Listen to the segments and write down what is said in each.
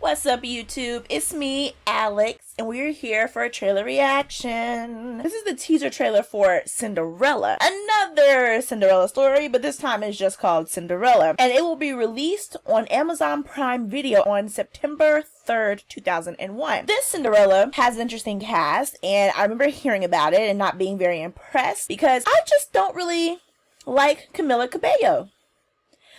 What's up, YouTube? It's me, Alex, and we're here for a trailer reaction. This is the teaser trailer for Cinderella. Another Cinderella story, but this time it's just called Cinderella. And it will be released on Amazon Prime Video on September 3rd, 2001. This Cinderella has an interesting cast, and I remember hearing about it and not being very impressed because I just don't really like Camila Cabello.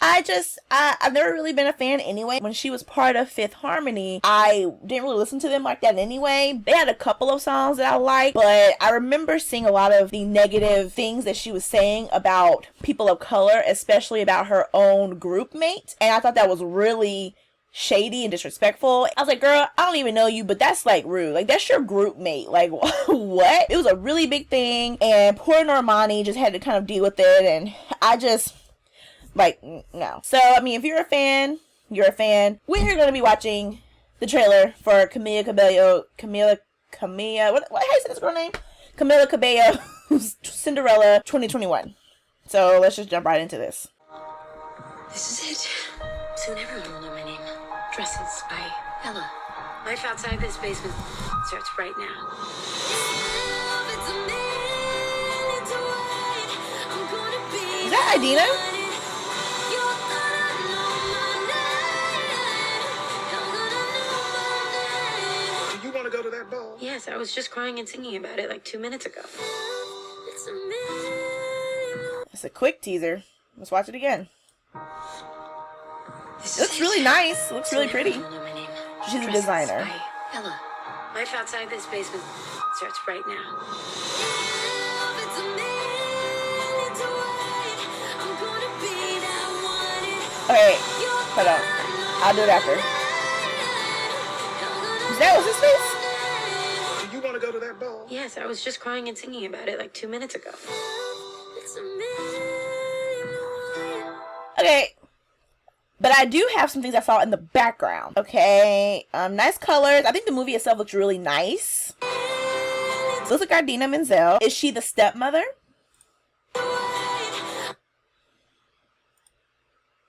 I've never really been a fan anyway. When she was part of Fifth Harmony, I didn't really listen to them like that anyway. They had a couple of songs that I liked, but I remember seeing a lot of the negative things that she was saying about people of color, especially about her own group mate. And I thought that was really shady and disrespectful. I was like, girl, I don't even know you, but that's like rude. Like, that's your group mate. Like, what? It was a really big thing, and poor Normani just had to kind of deal with it, and like, no. So, I mean, if you're a fan, you're a fan. We're going to be watching the trailer for Camila Cabello, what how you say this girl name? Camila Cabello's Cinderella 2021. So, let's just jump right into this. This is it. Soon everyone will know my name. Dresses by Ella. Life outside this basement starts right now. Is that Idina? You want to go to that ball? Yes, I was just crying and singing about it like 2 minutes ago. It's a quick teaser. Let's watch it again. It looks really nice. It looks really pretty. She's a designer. Ella. Life outside this basement starts right now. Okay, hold on. I'll do it after. Is that what's his face? Do you want to go to that ball? Yes, I was just crying and singing about it like 2 minutes ago. Okay. But I do have some things I saw in the background. Okay. Nice colors. I think the movie itself looks really nice. Looks like Idina Menzel. Is she the stepmother?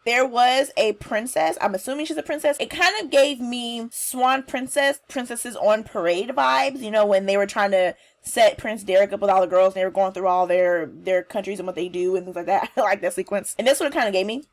There was a princess. I'm assuming she's a princess. It kind of gave me Swan Princess, Princesses on Parade vibes. You know, when they were trying to set Prince Derek up with all the girls and they were going through all their countries and what they do and things like that. I like that sequence. And this one kind of gave me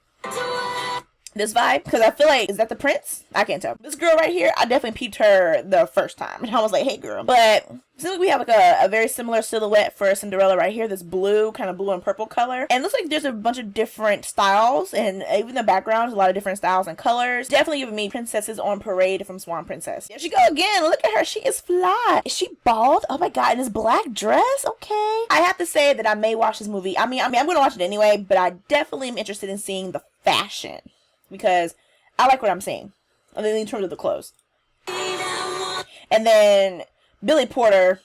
this vibe, because I feel like, is that the prince? I can't tell. This girl right here, I definitely peeped her the first time, and I was like, hey girl. But it seems like we have like a very similar silhouette for Cinderella right here, this blue, kind of blue and purple color. And it looks like there's a bunch of different styles, and even the background is a lot of different styles and colors. Definitely giving me Princesses on Parade from Swan Princess. There she go again. Look at her. She is fly. Is she bald? Oh my god, in this black dress? Okay. I have to say that I may watch this movie. I mean, I'm going to watch it anyway, but I definitely am interested in seeing the fashion, because I like what I'm seeing, in terms of the clothes. And then Billy Porter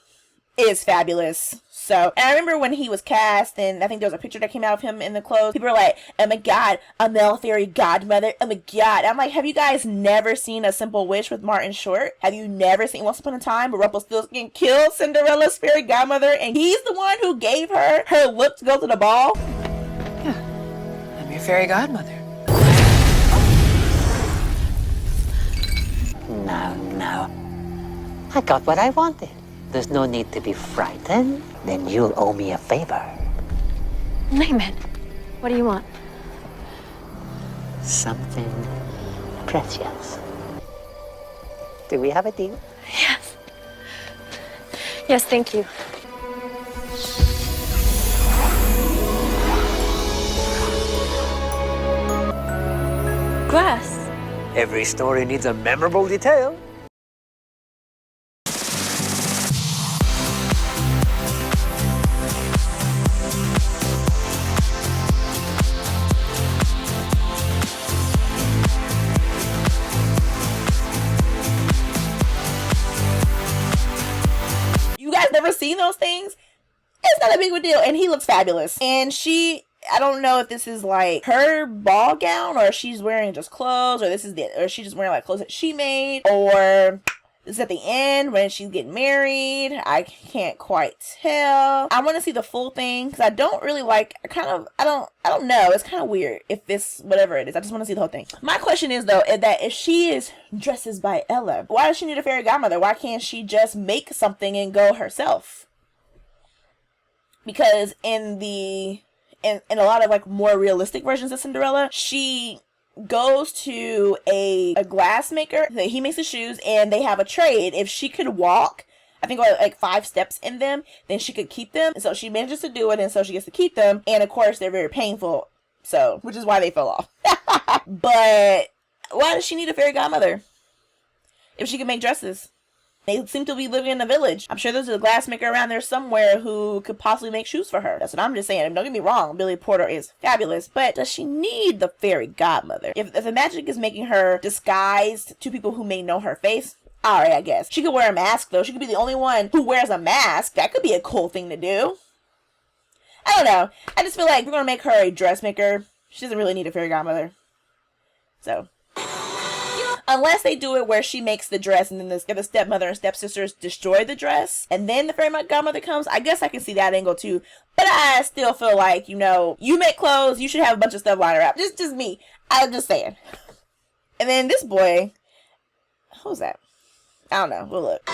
is fabulous. So, and I remember when he was cast, and I think there was a picture that came out of him in the clothes. People were like, oh my god, a male fairy godmother. Oh my god. I'm like, have you guys never seen A Simple Wish with Martin Short? Have you never seen Once Upon a Time where Rumpelstiltskin killed Cinderella's fairy godmother, and he's the one who gave her look to go to the ball? Yeah, I'm your fairy godmother. No. I got what I wanted. There's no need to be frightened. Then you'll owe me a favor. Naaman, what do you want? Something precious. Do we have a deal? Yes. Yes, thank you. Glass. Every story needs a memorable detail. You guys never seen those things? It's not a big of a deal, and he looks fabulous. And I don't know if this is like her ball gown, or she's wearing just clothes, or she's just wearing like clothes that she made, or Is at the end when she's getting married? I can't quite tell. I want to see the full thing because I don't really like. I don't know. It's kind of weird if this whatever it is. I just want to see the whole thing. My question is though, is that if she is Dresses by Ella, why does she need a fairy godmother? Why can't she just make something and go herself? Because in a lot of like more realistic versions of Cinderella, she goes to a glass maker. He makes the shoes and they have a trade. If she could walk, I think like 5 steps in them, then she could keep them. And so she manages to do it, and so she gets to keep them. And of course they're very painful, so which is why they fell off. But why does she need a fairy godmother if she can make dresses? They seem to be living in a village. I'm sure there's a glassmaker around there somewhere who could possibly make shoes for her. That's what I'm just saying. Don't get me wrong, Billy Porter is fabulous, but does she need the fairy godmother? If the magic is making her disguised to people who may know her face, alright, I guess. She could wear a mask though. She could be the only one who wears a mask. That could be a cool thing to do. I don't know. I just feel like we're gonna make her a dressmaker. She doesn't really need a fairy godmother. So unless they do it where she makes the dress and then the stepmother and stepsisters destroy the dress and then the fairy godmother comes, I guess I can see that angle too. But I still feel like, you know, you make clothes, you should have a bunch of stuff lying around. Just me. I'm just saying. And then this boy, who's that? I don't know. We'll look.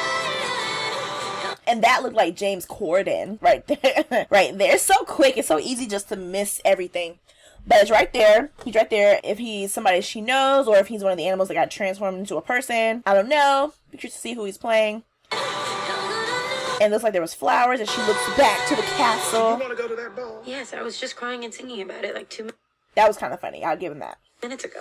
And that looked like James Corden right there. Right there. It's so quick. It's so easy just to miss everything. But it's right there. He's right there. If he's somebody she knows or if he's one of the animals that got transformed into a person, I don't know. Be curious to see who he's playing. And it looks like there was flowers as she looks back to the castle. You want to go to that ball? Yes, I was just crying and singing about it like 2 That was kind of funny. I'll give him that. minutes ago.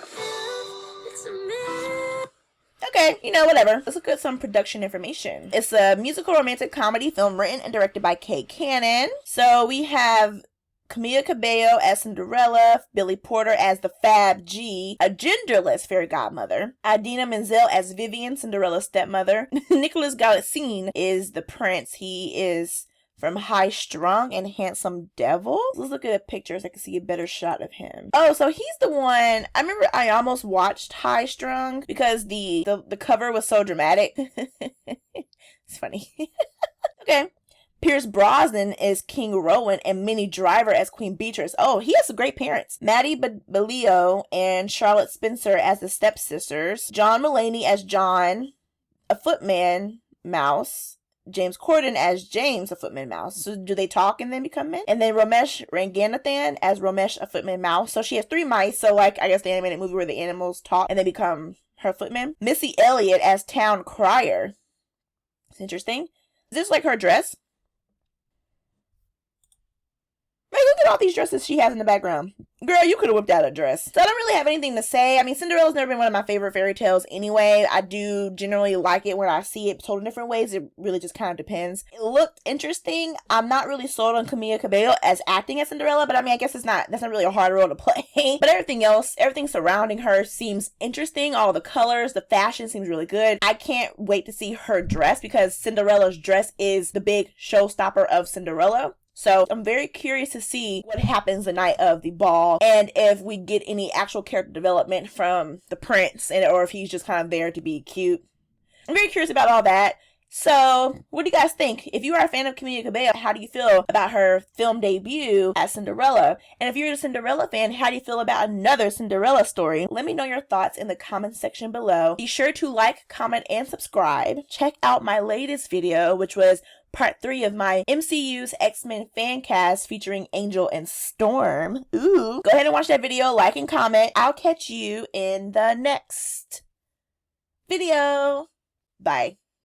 Okay, you know, whatever. Let's look at some production information. It's a musical romantic comedy film written and directed by Kay Cannon. So we have Camila Cabello as Cinderella, Billy Porter as the Fab G, a genderless fairy godmother, Idina Menzel as Vivian, Cinderella's stepmother. Nicholas Galitzine is the prince. He is from High Strung and Handsome Devil. Let's look at the pictures. I can see a better shot of him. Oh, so he's the one. I remember I almost watched High Strung because the cover was so dramatic. It's funny. Okay. Pierce Brosnan is King Rowan and Minnie Driver as Queen Beatrice. Oh, he has some great parents. Maddie Bellio and Charlotte Spencer as the stepsisters. John Mulaney as John, a footman mouse. James Corden as James, a footman mouse. So do they talk and then become men? And then Ramesh Ranganathan as Ramesh, a footman mouse. So she has 3 mice. So like, I guess the animated movie where the animals talk and they become her footmen. Missy Elliott as Town Crier. It's interesting. Is this like her dress? Right, look at all these dresses she has in the background. Girl, you could have whipped out a dress. So I don't really have anything to say. I mean, Cinderella's never been one of my favorite fairy tales anyway. I do generally like it when I see it told in different ways. It really just kind of depends. It looked interesting. I'm not really sold on Camila Cabello as acting as Cinderella, but I mean, I guess that's not really a hard role to play. But everything surrounding her seems interesting. All the colors, the fashion seems really good. I can't wait to see her dress because Cinderella's dress is the big showstopper of Cinderella. So I'm very curious to see what happens the night of the ball and if we get any actual character development from the prince or if he's just kind of there to be cute. I'm very curious about all that. So what do you guys think? If you are a fan of Camila Cabello, how do you feel about her film debut as Cinderella? And if you're a Cinderella fan, how do you feel about another Cinderella story? Let me know your thoughts in the comment section below. Be sure to like, comment, and subscribe. Check out my latest video, which was part 3 of my MCU's X-Men fan cast featuring Angel and Storm. Ooh. Go ahead and watch that video, like and comment. I'll catch you in the next video. Bye.